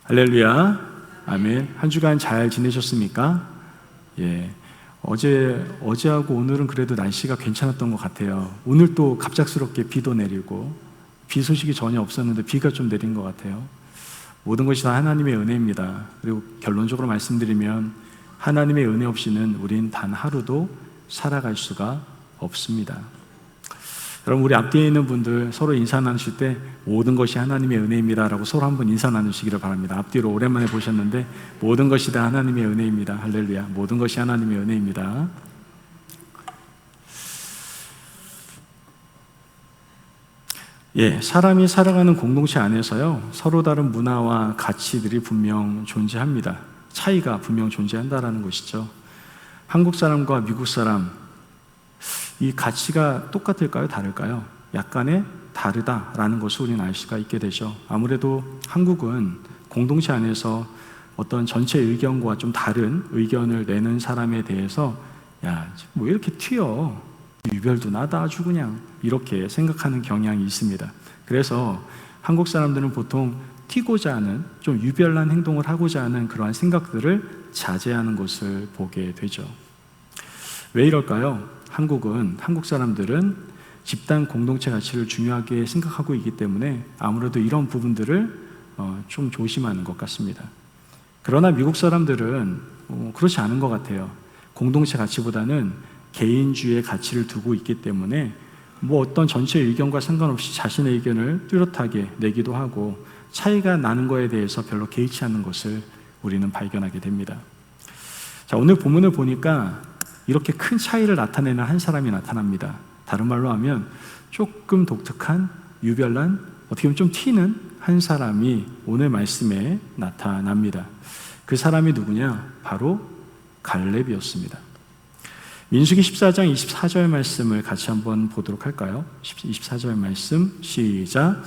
할렐루야. 아멘. 한 주간 잘 지내셨습니까? 예. 어제하고 오늘은 그래도 날씨가 괜찮았던 것 같아요. 오늘 또 갑작스럽게 비도 내리고, 비 소식이 전혀 없었는데 비가 좀 내린 것 같아요. 모든 것이 다 하나님의 은혜입니다. 그리고 결론적으로 말씀드리면 하나님의 은혜 없이는 우린 단 하루도 살아갈 수가 없습니다. 여러분, 우리 앞뒤에 있는 분들 서로 인사 나누실 때 모든 것이 하나님의 은혜입니다 라고 서로 한번 인사 나누시기를 바랍니다. 앞뒤로 오랜만에 보셨는데 모든 것이 다 하나님의 은혜입니다. 할렐루야. 모든 것이 하나님의 은혜입니다. 사람이 살아가는 공동체 안에서요, 서로 다른 문화와 가치들이 분명 존재합니다. 차이가 분명 존재한다라는 것이죠. 한국 사람과 미국 사람, 이 가치가 똑같을까요? 다를까요? 약간의 다르다라는 것을 우리는 알 수가 있게 되죠. 아무래도 한국은 공동체 안에서 어떤 전체 의견과 좀 다른 의견을 내는 사람에 대해서 야, 뭐 이렇게 튀어? 유별도 나다 아주 그냥 이렇게 생각하는 경향이 있습니다. 그래서 한국 사람들은 보통 튀고자 하는, 좀 유별난 행동을 하고자 하는 그러한 생각들을 자제하는 것을 보게 되죠. 왜 이럴까요? 한국 사람들은 집단 공동체 가치를 중요하게 생각하고 있기 때문에 아무래도 이런 부분들을 좀 조심하는 것 같습니다. 그러나 미국 사람들은 그렇지 않은 것 같아요. 공동체 가치보다는 개인주의의 가치를 두고 있기 때문에 뭐 어떤 전체 의견과 상관없이 자신의 의견을 뚜렷하게 내기도 하고 차이가 나는 것에 대해서 별로 개의치 않는 것을 우리는 발견하게 됩니다. 자, 오늘 본문을 보니까 이렇게 큰 차이를 나타내는 한 사람이 나타납니다. 다른 말로 하면 조금 독특한, 유별난, 어떻게 보면 좀 튀는 한 사람이 오늘 말씀에 나타납니다. 그 사람이 누구냐? 바로 갈렙이었습니다. 민수기 14장 24절 말씀을 같이 한번 보도록 할까요? 24절 말씀 시작.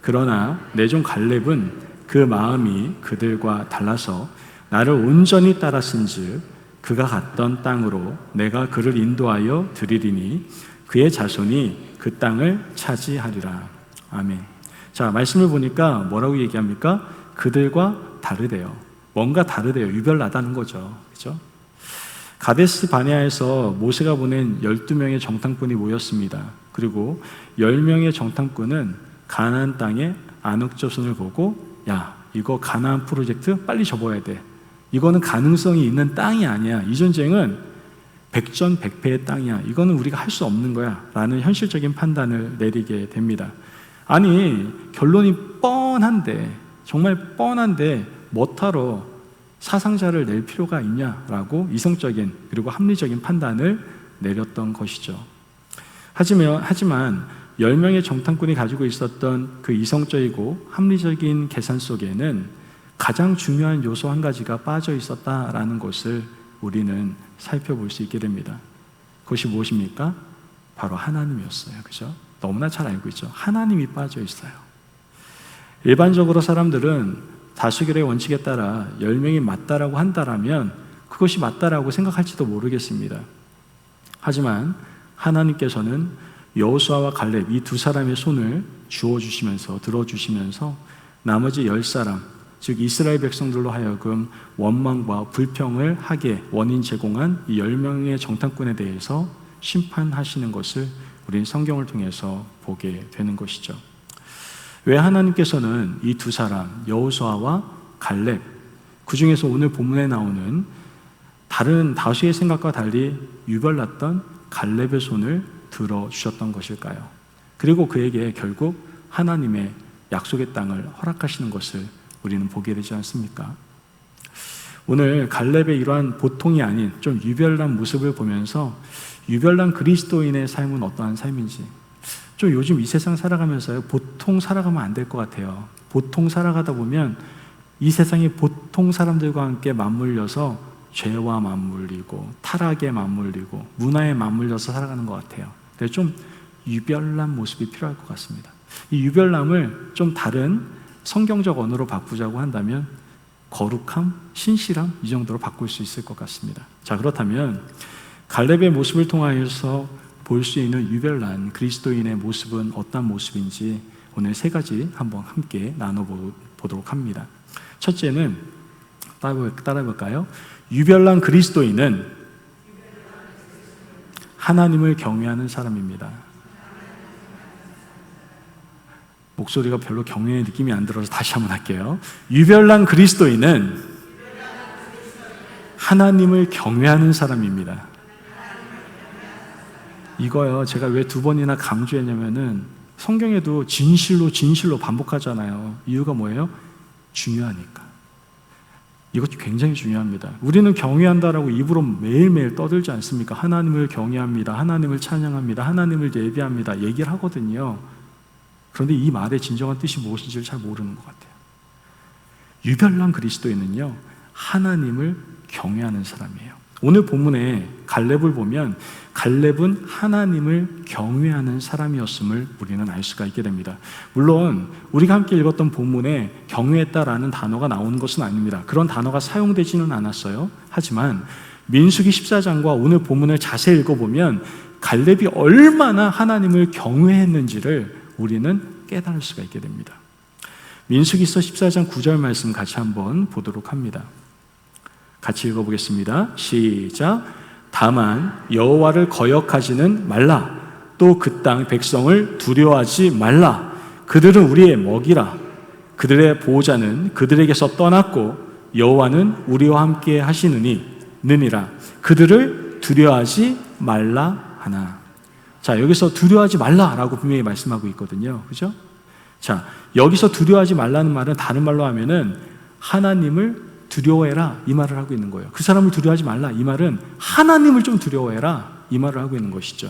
그러나 내 종 갈렙은 그 마음이 그들과 달라서 나를 온전히 따랐은즉 그가 갔던 땅으로 내가 그를 인도하여 드리리니 그의 자손이 그 땅을 차지하리라. 아멘. 자, 말씀을 보니까 뭐라고 얘기합니까? 그들과 다르대요. 뭔가 다르대요. 유별나다는 거죠. 그렇죠? 가데스 바네아에서 모세가 보낸 12명의 정탐꾼이 모였습니다. 그리고 10명의 정탐꾼은 가나안 땅의 안흑조선을 보고 야, 이거 가나안 프로젝트 빨리 접어야 돼. 이거는 가능성이 있는 땅이 아니야. 이 전쟁은 백전백패의 땅이야. 이거는 우리가 할 수 없는 거야 라는 현실적인 판단을 내리게 됩니다. 아니, 결론이 뻔한데, 정말 뻔한데 뭐하러 사상자를 낼 필요가 있냐라고 이성적인 그리고 합리적인 판단을 내렸던 것이죠. 하지만 10명의 정탐꾼이 가지고 있었던 그 이성적이고 합리적인 계산 속에는 가장 중요한 요소 한 가지가 빠져 있었다라는 것을 우리는 살펴볼 수 있게 됩니다. 그것이 무엇입니까? 바로 하나님이었어요. 그죠? 너무나 잘 알고 있죠. 하나님이 빠져 있어요. 일반적으로 사람들은 다수결의 원칙에 따라 10명이 맞다라고 한다라면 그것이 맞다라고 생각할지도 모르겠습니다. 하지만 하나님께서는 여호수아와 갈렙 이 두 사람의 손을 주어주시면서 들어주시면서 나머지 10사람, 즉 이스라엘 백성들로 하여금 원망과 불평을 하게 원인 제공한 이 10명의 정탐꾼에 대해서 심판하시는 것을 우리는 성경을 통해서 보게 되는 것이죠. 왜 하나님께서는 이 두 사람 여호수아와 갈렙, 그 중에서 오늘 본문에 나오는 다른 다수의 생각과 달리 유별났던 갈렙의 손을 들어주셨던 것일까요? 그리고 그에게 결국 하나님의 약속의 땅을 허락하시는 것을 우리는 보게 되지 않습니까? 오늘 갈렙의 이러한 보통이 아닌 좀 유별난 모습을 보면서 유별난 그리스도인의 삶은 어떠한 삶인지, 좀 요즘 이 세상 살아가면서요, 보통 살아가면 안 될 것 같아요. 보통 살아가다 보면 이 세상의 보통 사람들과 함께 맞물려서 죄와 맞물리고 타락에 맞물리고 문화에 맞물려서 살아가는 것 같아요. 그래서 좀 유별난 모습이 필요할 것 같습니다. 이 유별남을 좀 다른 성경적 언어로 바꾸자고 한다면 거룩함, 신실함 이 정도로 바꿀 수 있을 것 같습니다. 자, 그렇다면 갈렙의 모습을 통하여서 볼 수 있는 유별난 그리스도인의 모습은 어떤 모습인지 오늘 세 가지 한번 함께 나눠보도록 합니다. 첫째는 따라해볼까요? 유별난 그리스도인은 하나님을 경외하는 사람입니다. 목소리가 별로 경외의 느낌이 안 들어서 다시 한번 할게요. 유별난 그리스도인은 하나님을 경외하는 사람입니다. 이거요, 제가 왜 2번이나 강조했냐면은 성경에도 진실로 반복하잖아요. 이유가 뭐예요? 중요하니까. 이것 굉장히 중요합니다. 우리는 경외한다라고 입으로 매일매일 떠들지 않습니까? 하나님을 경외합니다. 하나님을 찬양합니다. 하나님을 예배합니다. 얘기를 하거든요. 그런데 이 말의 진정한 뜻이 무엇인지를 잘 모르는 것 같아요. 유별난 그리스도인은요, 하나님을 경외하는 사람이에요. 오늘 본문에 갈렙을 보면 갈렙은 하나님을 경외하는 사람이었음을 우리는 알 수가 있게 됩니다. 물론 우리가 함께 읽었던 본문에 경외했다라는 단어가 나오는 것은 아닙니다. 그런 단어가 사용되지는 않았어요. 하지만 민수기 14장과 오늘 본문을 자세히 읽어보면 갈렙이 얼마나 하나님을 경외했는지를 우리는 깨달을 수가 있게 됩니다. 민수기서 14장 9절 말씀 같이 한번 보도록 합니다. 같이 읽어보겠습니다. 시작. 다만 여호와를 거역하지는 말라. 또 그 땅 백성을 두려워하지 말라. 그들은 우리의 먹이라. 그들의 보호자는 그들에게서 떠났고 여호와는 우리와 함께 하시느니라. 그들을 두려워하지 말라 하나. 자, 여기서 두려워하지 말라라고 분명히 말씀하고 있거든요. 그죠? 자, 여기서 두려워하지 말라는 말은 다른 말로 하면은 하나님을 두려워해라 이 말을 하고 있는 거예요. 그 사람을 두려워하지 말라 이 말은 하나님을 좀 두려워해라 이 말을 하고 있는 것이죠.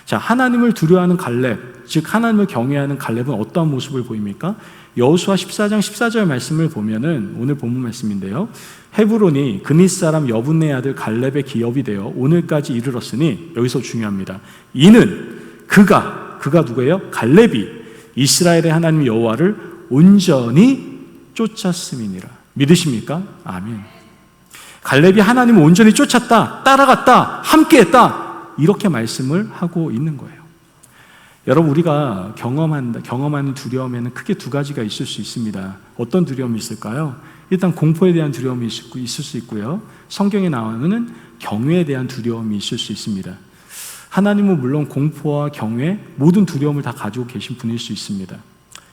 자, 하나님을 두려워하는 갈렙, 즉 하나님을 경외하는 갈렙은 어떠한 모습을 보입니까? 여호수아 14장 14절 말씀을 보면은 오늘 본문 말씀인데요. 헤브론이 그닛 사람 여분네 아들 갈렙의 기업이 되어 오늘까지 이르렀으니, 여기서 중요합니다. 이는 그가 누구예요? 갈렙이 이스라엘의 하나님 여호와를 온전히 쫓았음이니라. 믿으십니까? 아멘. 갈렙이 하나님을 온전히 쫓았다, 따라갔다, 함께했다, 이렇게 말씀을 하고 있는 거예요. 여러분, 우리가 경험하는 두려움에는 크게 2가지가 있을 수 있습니다. 어떤 두려움이 있을까요? 일단 공포에 대한 두려움이 있을 수 있고요. 성경에 나오는 경외에 대한 두려움이 있을 수 있습니다. 하나님은 물론 공포와 경외, 모든 두려움을 다 가지고 계신 분일 수 있습니다.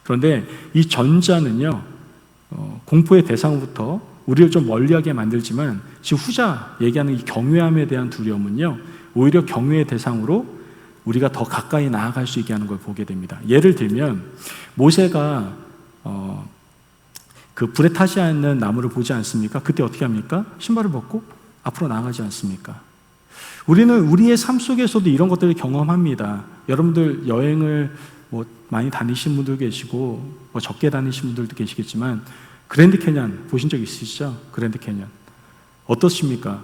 그런데 이 전자는요, 공포의 대상부터 우리를 좀 멀리하게 만들지만 지금 후자 얘기하는 이 경외함에 대한 두려움은요, 오히려 경외의 대상으로 우리가 더 가까이 나아갈 수 있게 하는 걸 보게 됩니다. 예를 들면 모세가 그 불에 타지 않는 나무를 보지 않습니까? 그때 어떻게 합니까? 신발을 벗고 앞으로 나아가지 않습니까? 우리는 우리의 삶 속에서도 이런 것들을 경험합니다. 여러분들 여행을 많이 다니신 분들 계시고 적게 다니신 분들도 계시겠지만 그랜드 캐년 보신 적 있으시죠? 그랜드 캐년 어떻습니까?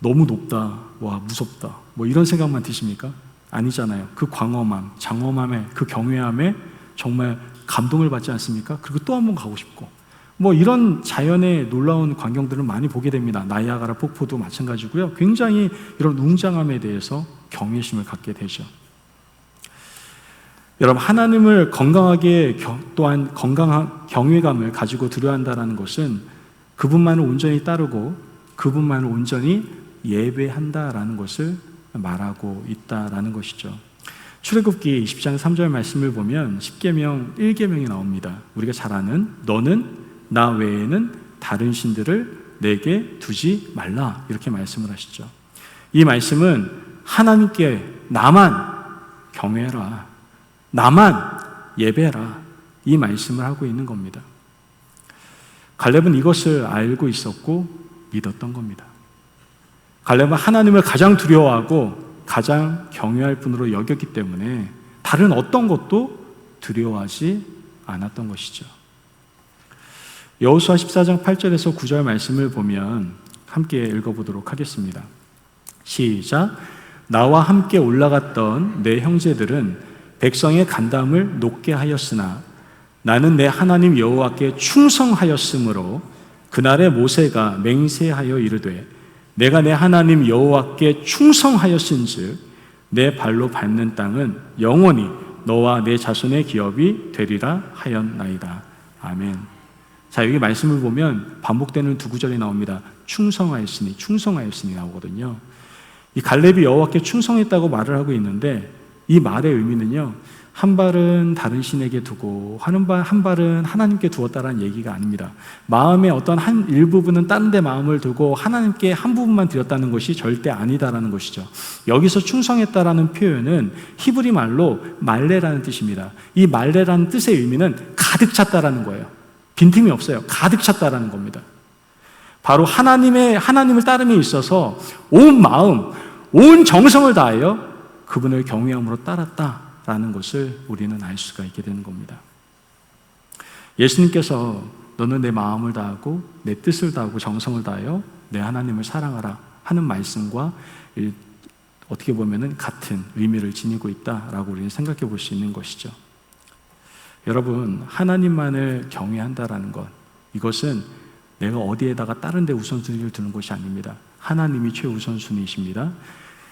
너무 높다, 와 무섭다, 이런 생각만 드십니까? 아니잖아요. 그 광범함, 장엄함에, 그 경외함에 정말 감동을 받지 않습니까? 그리고 또 한 번 가고 싶고 이런 자연의 놀라운 광경들을 많이 보게 됩니다. 나이아가라 폭포도 마찬가지고요. 굉장히 이런 웅장함에 대해서 경외심을 갖게 되죠. 여러분, 하나님을 건강하게 또한 건강한 경외감을 가지고 두려워한다는 것은 그분만을 온전히 따르고 그분만을 온전히 예배한다라는 것을 말하고 있다라는 것이죠. 출애굽기 20장 3절 말씀을 보면 10계명 1계명이 나옵니다. 우리가 잘 아는 너는 나 외에는 다른 신들을 내게 두지 말라, 이렇게 말씀을 하시죠. 이 말씀은 하나님께 나만 경외해라, 나만 예배해라, 이 말씀을 하고 있는 겁니다. 갈렙은 이것을 알고 있었고 믿었던 겁니다. 갈렙은 하나님을 가장 두려워하고 가장 경외할 분으로 여겼기 때문에 다른 어떤 것도 두려워하지 않았던 것이죠. 여호수아 14장 8절에서 9절 말씀을 보면 함께 읽어보도록 하겠습니다. 시작. 나와 함께 올라갔던 내 형제들은 백성의 간담을 높게 하였으나 나는 내 하나님 여호와께 충성하였으므로 그날에 모세가 맹세하여 이르되 내가 내 하나님 여호와께 충성하였은즉 내 발로 밟는 땅은 영원히 너와 내 자손의 기업이 되리라 하였나이다. 아멘. 자, 여기 말씀을 보면 반복되는 두 구절이 나옵니다. 충성하였으니 나오거든요. 이 갈렙이 여호와께 충성했다고 말을 하고 있는데, 이 말의 의미는요, 한 발은 다른 신에게 두고 한 발은 하나님께 두었다라는 얘기가 아닙니다. 마음의 어떤 한 일부분은 다른 데 마음을 두고 하나님께 한 부분만 드렸다는 것이 절대 아니다라는 것이죠. 여기서 충성했다라는 표현은 히브리 말로 말레라는 뜻입니다. 이 말레라는 뜻의 의미는 가득 찼다라는 거예요. 빈틈이 없어요. 가득 찼다라는 겁니다. 바로 하나님을 따름에 있어서 온 마음, 온 정성을 다하여 그분을 경외함으로 따랐다라는 것을 우리는 알 수가 있게 되는 겁니다. 예수님께서 너는 내 마음을 다하고 내 뜻을 다하고 정성을 다하여 내 하나님을 사랑하라 하는 말씀과 어떻게 보면 같은 의미를 지니고 있다라고 우리는 생각해 볼 수 있는 것이죠. 여러분, 하나님만을 경외한다라는 것, 이것은 내가 어디에다가 다른 데 우선순위를 두는 것이 아닙니다. 하나님이 최우선순위이십니다.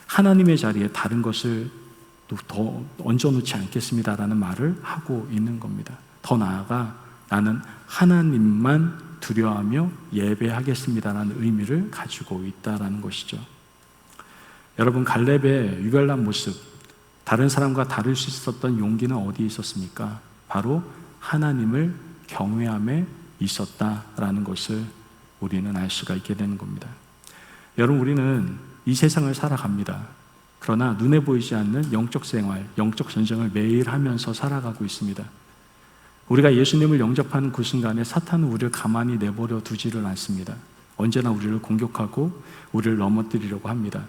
하나님의 자리에 다른 것을 더 얹어놓지 않겠습니다라는 말을 하고 있는 겁니다. 더 나아가 나는 하나님만 두려워하며 예배하겠습니다라는 의미를 가지고 있다라는 것이죠. 여러분, 갈렙의 유별난 모습, 다른 사람과 다를 수 있었던 용기는 어디에 있었습니까? 바로 하나님을 경외함에 있었다라는 것을 우리는 알 수가 있게 되는 겁니다. 여러분, 우리는 이 세상을 살아갑니다. 그러나 눈에 보이지 않는 영적 생활, 영적 전쟁을 매일 하면서 살아가고 있습니다. 우리가 예수님을 영접하는 그 순간에 사탄은 우리를 가만히 내버려 두지를 않습니다. 언제나 우리를 공격하고 우리를 넘어뜨리려고 합니다.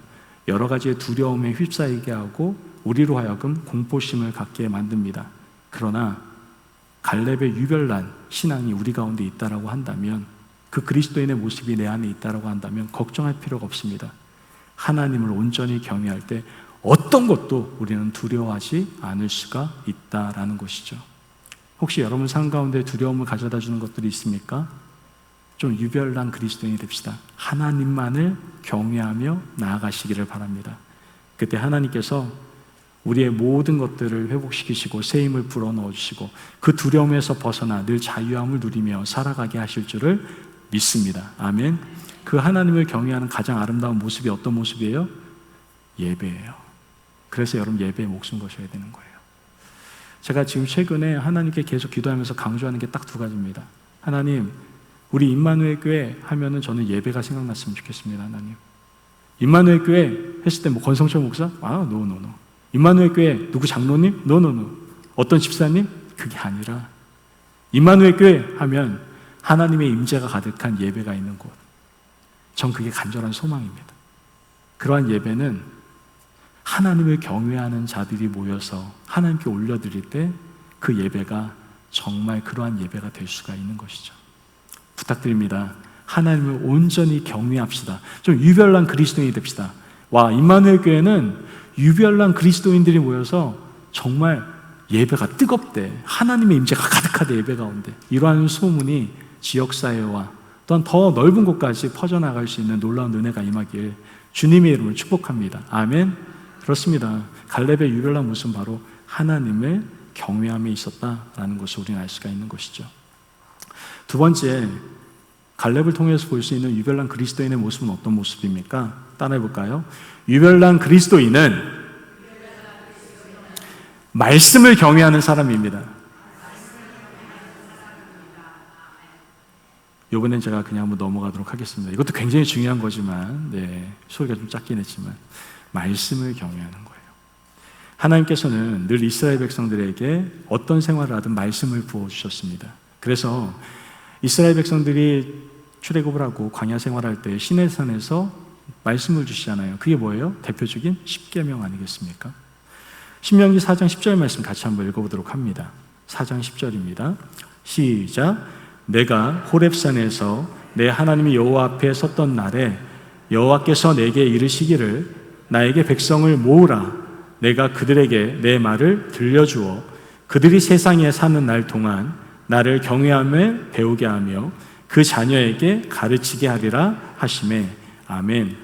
여러 가지의 두려움에 휩싸이게 하고 우리로 하여금 공포심을 갖게 만듭니다. 그러나 갈렙의 유별난 신앙이 우리 가운데 있다라고 한다면, 그 그리스도인의 모습이 내 안에 있다라고 한다면 걱정할 필요가 없습니다. 하나님을 온전히 경외할 때 어떤 것도 우리는 두려워하지 않을 수가 있다라는 것이죠. 혹시 여러분 삶 가운데 두려움을 가져다 주는 것들이 있습니까? 좀 유별난 그리스도인이 됩시다. 하나님만을 경외하며 나아가시기를 바랍니다. 그때 하나님께서 우리의 모든 것들을 회복시키시고 새 힘을 불어넣어 주시고 그 두려움에서 벗어나 늘 자유함을 누리며 살아가게 하실 줄을 믿습니다. 아멘. 그 하나님을 경외하는 가장 아름다운 모습이 어떤 모습이에요? 예배예요. 그래서 여러분, 예배에 목숨 거셔야 되는 거예요. 제가 지금 최근에 하나님께 계속 기도하면서 강조하는 게 딱 두 가지입니다. 하나님, 우리 임마누엘 교회 하면은 저는 예배가 생각났으면 좋겠습니다. 하나님, 임마누엘 교회 했을 때 뭐 권성철 목사? 노. 임마누엘 교회 누구 장로님? 노. 어떤 집사님? 그게 아니라 임마누엘 교회 하면 하나님의 임재가 가득한 예배가 있는 곳. 전 그게 간절한 소망입니다. 그러한 예배는 하나님을 경외하는 자들이 모여서 하나님께 올려드릴 때 그 예배가 정말 그러한 예배가 될 수가 있는 것이죠. 부탁드립니다. 하나님을 온전히 경외합시다. 좀 유별난 그리스도인이 됩시다. 임마누엘 교회는 유별난 그리스도인들이 모여서 정말 예배가 뜨겁대, 하나님의 임재가 가득하대, 예배 가운데. 이러한 소문이 지역사회와 또한 더 넓은 곳까지 퍼져나갈 수 있는 놀라운 은혜가 임하길 주님의 이름을 축복합니다. 아멘. 그렇습니다. 갈렙의 유별난 모습은 바로 하나님을 경외함에 있었다라는 것을 우리는 알 수가 있는 것이죠. 두 번째, 갈렙을 통해서 볼 수 있는 유별난 그리스도인의 모습은 어떤 모습입니까? 따라해 볼까요? 유별난 그리스도인은 말씀을 경외하는 사람입니다. 이번엔 제가 그냥 한번 넘어가도록 하겠습니다. 이것도 굉장히 중요한 거지만, 소리가 좀 작긴 했지만, 말씀을 경외하는 거예요. 하나님께서는 늘 이스라엘 백성들에게 어떤 생활을 하든 말씀을 부어주셨습니다. 그래서 이스라엘 백성들이 출애굽을 하고 광야 생활할 때 시내산에서 말씀을 주시잖아요. 그게 뭐예요? 대표적인 십계명 아니겠습니까? 신명기 4장 10절 말씀 같이 한번 읽어보도록 합니다. 4장 10절입니다. 시작. 내가 호렙산에서 내 하나님 여호와 앞에 섰던 날에 여호와께서 내게 이르시기를 나에게 백성을 모으라. 내가 그들에게 내 말을 들려주어 그들이 세상에 사는 날 동안 나를 경외함을 배우게 하며 그 자녀에게 가르치게 하리라 하시매. 아멘.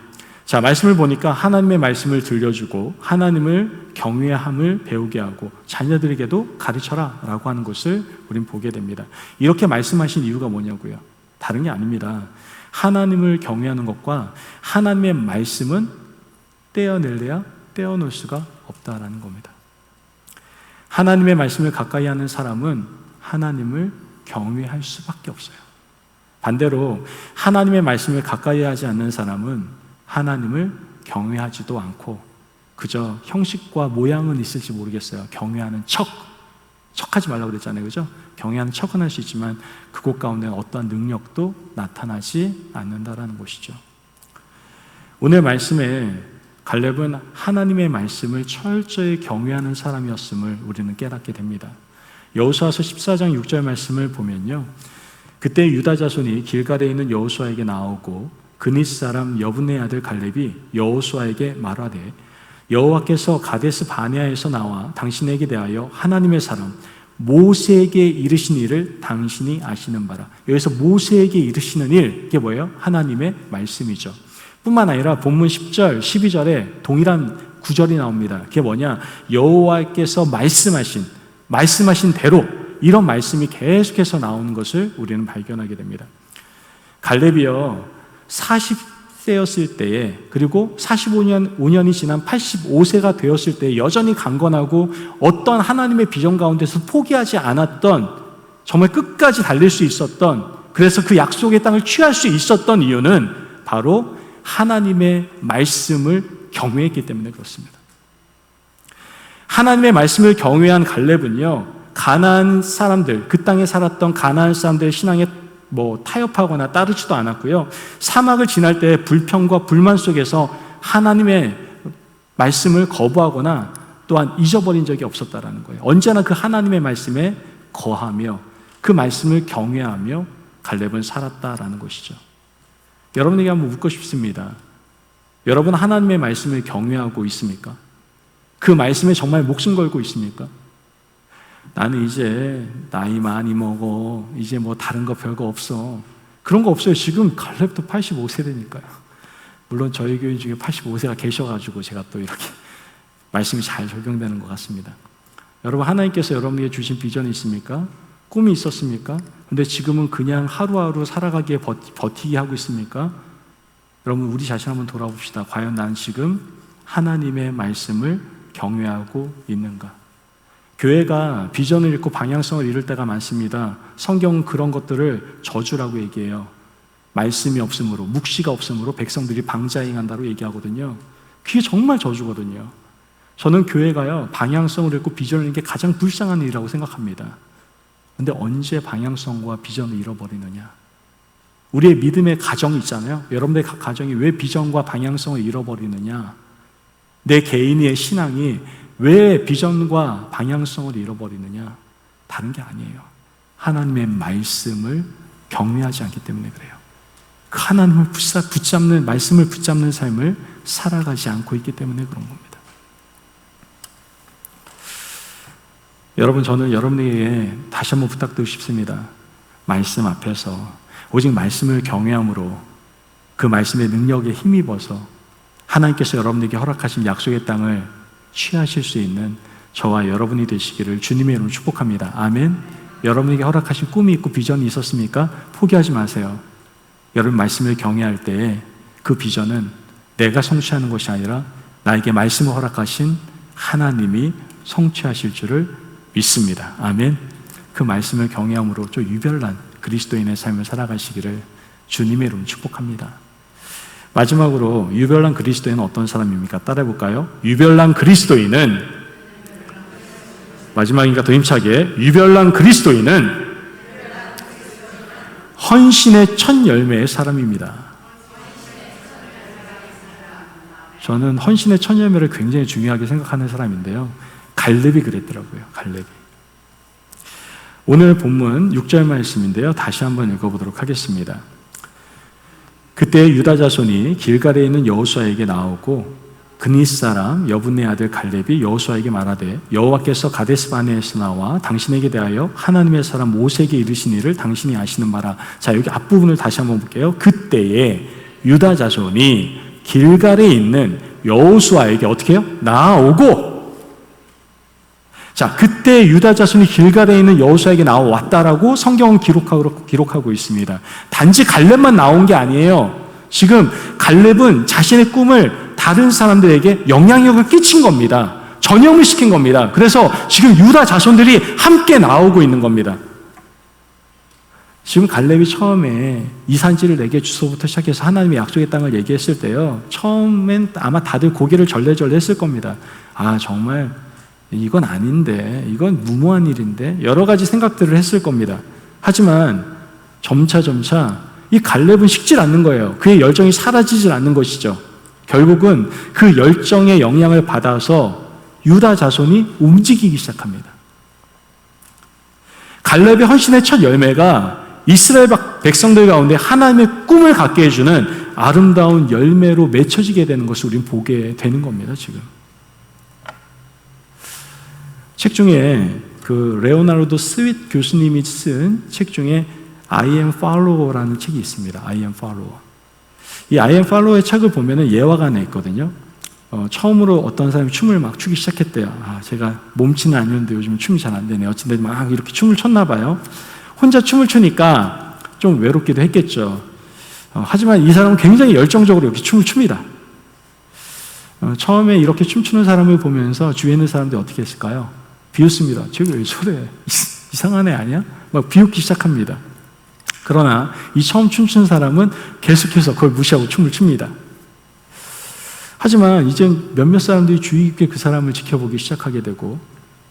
자, 말씀을 보니까 하나님의 말씀을 들려주고 하나님을 경외함을 배우게 하고 자녀들에게도 가르쳐라 라고 하는 것을 우린 보게 됩니다. 이렇게 말씀하신 이유가 뭐냐고요? 다른 게 아닙니다. 하나님을 경외하는 것과 하나님의 말씀은 떼어낼래야 떼어놓을 수가 없다라는 겁니다. 하나님의 말씀을 가까이 하는 사람은 하나님을 경외할 수밖에 없어요. 반대로 하나님의 말씀을 가까이 하지 않는 사람은 하나님을 경외하지도 않고 그저 형식과 모양은 있을지 모르겠어요. 경외하는 척하지 말라고 그랬잖아요. 그죠? 경외하는 척은 할 수 있지만 그곳 가운데 어떠한 능력도 나타나지 않는다라는 것이죠. 오늘 말씀에 갈렙은 하나님의 말씀을 철저히 경외하는 사람이었음을 우리는 깨닫게 됩니다. 여호수아서 14장 6절 말씀을 보면요, 그때 유다 자손이 길갈에 있는 여호수아에게 나오고 그니스 사람 여분의 아들 갈렙이 여호수아에게 말하되 여호와께서 가데스 바네아에서 나와 당신에게 대하여 하나님의 사람 모세에게 이르신 일을 당신이 아시는 바라. 여기서 모세에게 이르시는 일, 이게 뭐예요? 하나님의 말씀이죠. 뿐만 아니라 본문 10절, 12절에 동일한 구절이 나옵니다. 그게 뭐냐? 여호와께서 말씀하신 대로 이런 말씀이 계속해서 나오는 것을 우리는 발견하게 됩니다. 갈렙이요 40세였을 때에, 그리고 5년이 지난 85세가 되었을 때에 여전히 강건하고 어떤 하나님의 비전 가운데서 포기하지 않았던, 정말 끝까지 달릴 수 있었던, 그래서 그 약속의 땅을 취할 수 있었던 이유는 바로 하나님의 말씀을 경외했기 때문에 그렇습니다. 하나님의 말씀을 경외한 갈렙은요, 가나안 사람들, 그 땅에 살았던 가나안 사람들의 신앙에 타협하거나 따르지도 않았고요. 사막을 지날 때 불평과 불만 속에서 하나님의 말씀을 거부하거나 또한 잊어버린 적이 없었다라는 거예요. 언제나 그 하나님의 말씀에 거하며 그 말씀을 경외하며 갈렙은 살았다라는 것이죠. 여러분에게 한번 묻고 싶습니다. 여러분 하나님의 말씀을 경외하고 있습니까? 그 말씀에 정말 목숨 걸고 있습니까? 나는 이제 나이 많이 먹어, 이제 다른 거 별거 없어, 그런 거 없어요. 지금 갈렙도 85세대니까요. 물론 저희 교인 중에 85세가 계셔가지고 제가 또 이렇게 말씀이 잘 적용되는 것 같습니다. 여러분, 하나님께서 여러분에게 주신 비전이 있습니까? 꿈이 있었습니까? 근데 지금은 그냥 하루하루 살아가기에 버티기 하고 있습니까? 여러분, 우리 자신 한번 돌아봅시다. 과연 난 지금 하나님의 말씀을 경외하고 있는가? 교회가 비전을 잃고 방향성을 잃을 때가 많습니다. 성경은 그런 것들을 저주라고 얘기해요. 말씀이 없으므로, 묵시가 없으므로 백성들이 방자행한다고 얘기하거든요. 그게 정말 저주거든요. 저는 교회가요, 방향성을 잃고 비전을 잃는 게 가장 불쌍한 일이라고 생각합니다. 근데 언제 방향성과 비전을 잃어버리느냐? 우리의 믿음의 가정이 있잖아요. 여러분들의 가정이 왜 비전과 방향성을 잃어버리느냐? 내 개인의 신앙이 왜 비전과 방향성을 잃어버리느냐? 다른 게 아니에요. 하나님의 말씀을 경외하지 않기 때문에 그래요. 그 하나님을 붙잡는, 말씀을 붙잡는 삶을 살아가지 않고 있기 때문에 그런 겁니다. 여러분, 저는 여러분에게 다시 한번 부탁드리고 싶습니다. 말씀 앞에서 오직 말씀을 경외함으로 그 말씀의 능력에 힘입어서 하나님께서 여러분에게 허락하신 약속의 땅을 취하실 수 있는 저와 여러분이 되시기를 주님의 이름으로 축복합니다. 아멘. 여러분에게 허락하신 꿈이 있고 비전이 있었습니까? 포기하지 마세요. 여러분 말씀을 경외할 때에 그 비전은 내가 성취하는 것이 아니라 나에게 말씀을 허락하신 하나님이 성취하실 줄을 믿습니다. 아멘. 그 말씀을 경외함으로 좀 유별난 그리스도인의 삶을 살아가시기를 주님의 이름으로 축복합니다. 마지막으로 유별난 그리스도인은 어떤 사람입니까? 따라해볼까요? 유별난 그리스도인은, 마지막이니까 더 힘차게, 유별난 그리스도인은 헌신의 첫 열매의 사람입니다. 저는 헌신의 첫 열매를 굉장히 중요하게 생각하는 사람인데요, 갈렙이 그랬더라고요. 갈렙이. 오늘 본문 6절 말씀인데요, 다시 한번 읽어보도록 하겠습니다. 그때 유다 자손이 길갈에 있는 여호수아에게 나오고 그니스 사람 여분의 아들 갈렙이 여호수아에게 말하되 여호와께서 가데스 바네아에서 나와 당신에게 대하여 하나님의 사람 모세에게 이르신 일을 당신이 아시는 바라. 자, 여기 앞부분을 다시 한번 볼게요. 그때에 유다 자손이 길갈에 있는 여호수아에게 어떻게 해요? 나아오고, 자, 그때 유다 자손이 길갈에 있는 여호수아에게 나와왔다라고 성경은 기록하고 있습니다. 단지 갈렙만 나온 게 아니에요. 지금 갈렙은 자신의 꿈을 다른 사람들에게 영향력을 끼친 겁니다. 전염을 시킨 겁니다. 그래서 지금 유다 자손들이 함께 나오고 있는 겁니다. 지금 갈렙이 처음에 이 산지를 내게 주소부터 시작해서 하나님의 약속의 땅을 얘기했을 때요, 처음엔 아마 다들 고개를 절레절레 했을 겁니다. 아, 정말 이건 아닌데, 이건 무모한 일인데, 여러 가지 생각들을 했을 겁니다. 하지만 점차 이 갈렙은 식질 않는 거예요. 그의 열정이 사라지질 않는 것이죠. 결국은 그 열정의 영향을 받아서 유다 자손이 움직이기 시작합니다. 갈렙의 헌신의 첫 열매가 이스라엘 백성들 가운데 하나님의 꿈을 갖게 해주는 아름다운 열매로 맺혀지게 되는 것을 우리는 보게 되는 겁니다, 지금. 책 중에 그 레오나르도 스윗 교수님이 쓴 책 중에 I am follower라는 책이 있습니다. I am follower. 이 I am follower의 책을 보면은 예화가 하나 있거든요. 처음으로 어떤 사람이 춤을 막 추기 시작했대요. 아, 제가 몸치는 아니었는데 요즘 춤이 잘 안 되네요. 어쨌든 막 이렇게 춤을 췄나 봐요. 혼자 춤을 추니까 좀 외롭기도 했겠죠. 하지만 이 사람은 굉장히 열정적으로 이렇게 춤을 춥니다. 처음에 이렇게 춤추는 사람을 보면서 주위에 있는 사람들이 어떻게 했을까요? 비웃습니다. 쟤 왜 저래? 이상한 애 아니야? 막 비웃기 시작합니다. 그러나 이 처음 춤추는 사람은 계속해서 그걸 무시하고 춤을 춥니다. 하지만 이제 몇몇 사람들이 주의 깊게 그 사람을 지켜보기 시작하게 되고,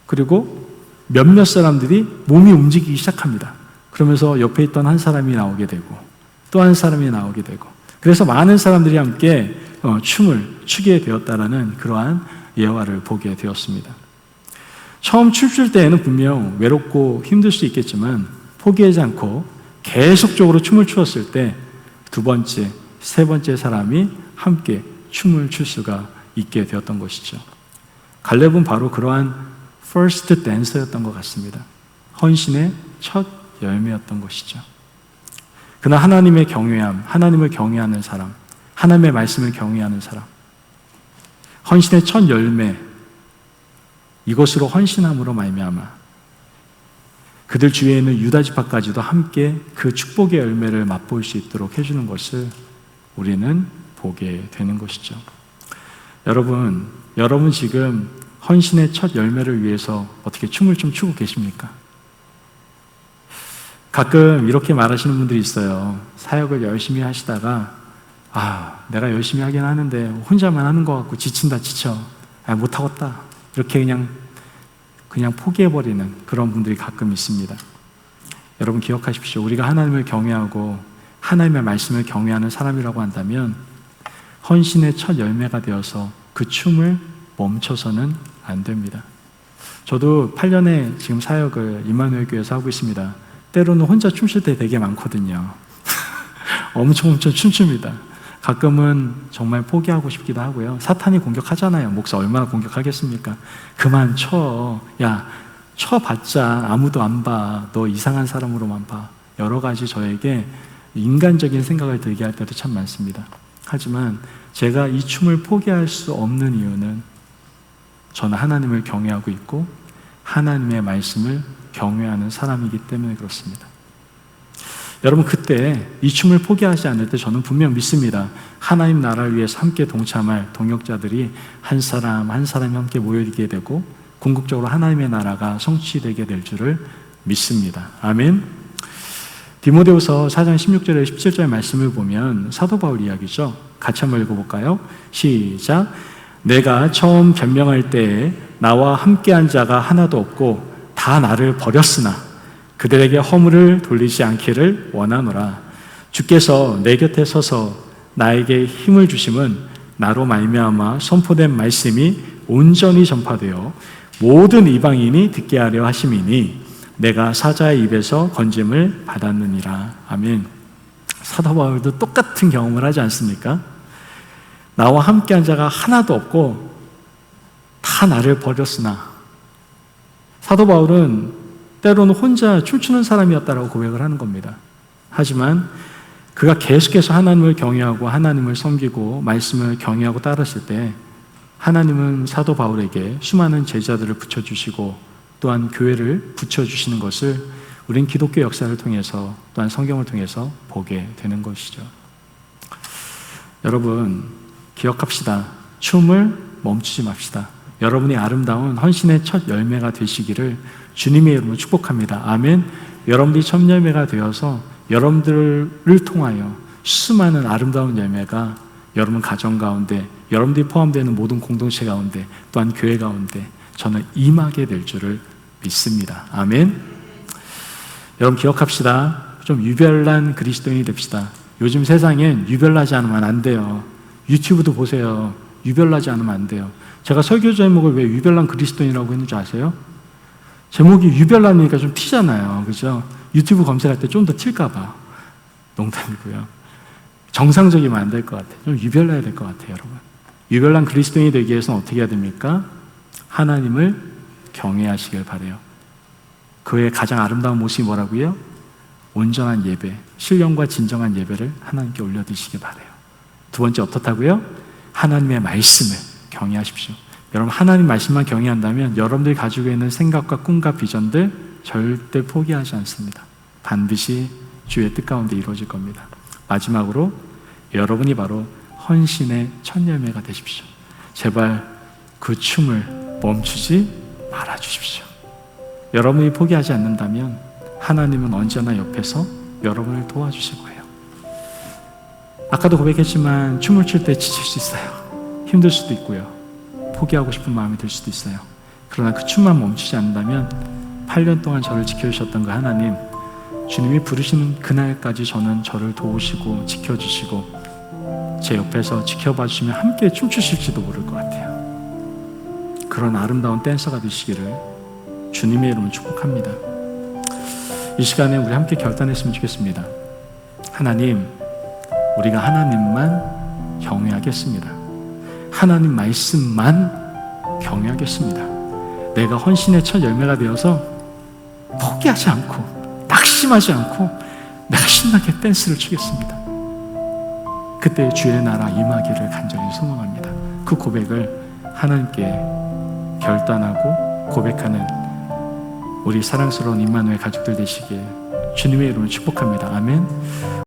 그리고 몇몇 사람들이 몸이 움직이기 시작합니다. 그러면서 옆에 있던 한 사람이 나오게 되고 또 한 사람이 나오게 되고, 그래서 많은 사람들이 함께 춤을 추게 되었다라는 그러한 예화를 보게 되었습니다. 처음 춤출 때에는 분명 외롭고 힘들 수 있겠지만 포기하지 않고 계속적으로 춤을 추었을 때 두 번째, 세 번째 사람이 함께 춤을 출 수가 있게 되었던 것이죠. 갈렙은 바로 그러한 first dancer였던 것 같습니다. 헌신의 첫 열매였던 것이죠. 그는 하나님의 경외함, 하나님을 경외하는 사람, 하나님의 말씀을 경외하는 사람, 헌신의 첫 열매, 이것으로 헌신함으로 말미암아 그들 주위에 있는 유다 지파까지도 함께 그 축복의 열매를 맛볼 수 있도록 해주는 것을 우리는 보게 되는 것이죠. 여러분 지금 헌신의 첫 열매를 위해서 어떻게 춤을 좀 추고 계십니까? 가끔 이렇게 말하시는 분들이 있어요. 사역을 열심히 하시다가 내가 열심히 하긴 하는데 혼자만 하는 것 같고 지친다, 지쳐. 못하겠다. 이렇게 그냥 포기해버리는 그런 분들이 가끔 있습니다. 여러분 기억하십시오. 우리가 하나님을 경외하고 하나님의 말씀을 경외하는 사람이라고 한다면 헌신의 첫 열매가 되어서 그 춤을 멈춰서는 안 됩니다. 저도 8년에 지금 사역을 임마누엘 교회에서 하고 있습니다. 때로는 혼자 춤출 때 되게 많거든요. 엄청 춤춥니다. 가끔은 정말 포기하고 싶기도 하고요. 사탄이 공격하잖아요. 목사 얼마나 공격하겠습니까? 그만 쳐. 야, 쳐봤자 아무도 안 봐. 너 이상한 사람으로만 봐. 여러 가지 저에게 인간적인 생각을 들게 할 때도 참 많습니다. 하지만 제가 이 춤을 포기할 수 없는 이유는 저는 하나님을 경외하고 있고 하나님의 말씀을 경외하는 사람이기 때문에 그렇습니다. 여러분 그때 이 춤을 포기하지 않을 때 저는 분명 믿습니다. 하나님 나라를 위해서 함께 동참할 동역자들이 한 사람 한 사람이 함께 모여있게 되고 궁극적으로 하나님의 나라가 성취되게 될 줄을 믿습니다. 아멘. 디모데후서 4장 16절에 17절 말씀을 보면 사도 바울 이야기죠. 같이 한번 읽어볼까요? 시작. 내가 처음 변명할 때에 나와 함께한 자가 하나도 없고 다 나를 버렸으나 그들에게 허물을 돌리지 않기를 원하노라. 주께서 내 곁에 서서 나에게 힘을 주심은 나로 말미암아 선포된 말씀이 온전히 전파되어 모든 이방인이 듣게 하려 하심이니 내가 사자의 입에서 건짐을 받았느니라. 아멘. 사도 바울도 똑같은 경험을 하지 않습니까? 나와 함께한 자가 하나도 없고 다 나를 버렸으나, 사도 바울은 때로는 혼자 춤추는 사람이었다라고 고백을 하는 겁니다. 하지만 그가 계속해서 하나님을 경외하고 하나님을 섬기고 말씀을 경외하고 따랐을 때 하나님은 사도 바울에게 수많은 제자들을 붙여주시고 또한 교회를 붙여주시는 것을 우린 기독교 역사를 통해서 또한 성경을 통해서 보게 되는 것이죠. 여러분 기억합시다. 춤을 멈추지 맙시다. 여러분이 아름다운 헌신의 첫 열매가 되시기를 주님의 이름으로 축복합니다. 아멘. 여러분들이 첫 열매가 되어서 여러분들을 통하여 수많은 아름다운 열매가 여러분 가정 가운데, 여러분들이 포함되는 모든 공동체 가운데, 또한 교회 가운데 저는 임하게 될 줄을 믿습니다. 아멘. 여러분 기억합시다. 좀 유별난 그리스도인이 됩시다. 요즘 세상엔 유별나지 않으면 안 돼요. 유튜브도 보세요. 유별나지 않으면 안 돼요. 제가 설교 제목을 왜 유별난 그리스도인이라고 했는지 아세요? 제목이 유별나니까 좀 튀잖아요. 그죠? 유튜브 검색할 때 좀 더 튈까 봐. 농담이고요. 정상적이면 안 될 것 같아요. 좀 유별나야 될 것 같아요, 여러분. 유별난 그리스도인이 되기 위해서는 어떻게 해야 됩니까? 하나님을 경외하시길 바라요. 그의 가장 아름다운 모습이 뭐라고요? 온전한 예배, 신령과 진정한 예배를 하나님께 올려드리시길 바라요. 두 번째 어떻다고요? 하나님의 말씀을 경외하십시오. 여러분 하나님 말씀만 경외한다면 여러분들이 가지고 있는 생각과 꿈과 비전들 절대 포기하지 않습니다. 반드시 주의 뜻 가운데 이루어질 겁니다. 마지막으로 여러분이 바로 헌신의 첫 열매가 되십시오. 제발 그 춤을 멈추지 말아 주십시오. 여러분이 포기하지 않는다면 하나님은 언제나 옆에서 여러분을 도와주실 거예요. 아까도 고백했지만 춤을 출 때 지칠 수 있어요. 힘들 수도 있고요. 포기하고 싶은 마음이 들 수도 있어요. 그러나 그 춤만 멈추지 않는다면 8년 동안 저를 지켜주셨던 그 하나님, 주님이 부르시는 그날까지 저를 도우시고 지켜주시고 제 옆에서 지켜봐 주시면 함께 춤추실지도 모를 것 같아요. 그런 아름다운 댄서가 되시기를 주님의 이름으로 축복합니다. 이 시간에 우리 함께 결단했으면 좋겠습니다. 하나님, 우리가 하나님만 경외하겠습니다. 하나님 말씀만 경외하겠습니다. 내가 헌신의 첫 열매가 되어서 포기하지 않고 낙심하지 않고 내가 신나게 댄스를 추겠습니다. 그때 주의 나라 임하기를 간절히 소망합니다. 그 고백을 하나님께 결단하고 고백하는 우리 사랑스러운 임마누엘 가족들 되시길 주님의 이름으로 축복합니다. 아멘.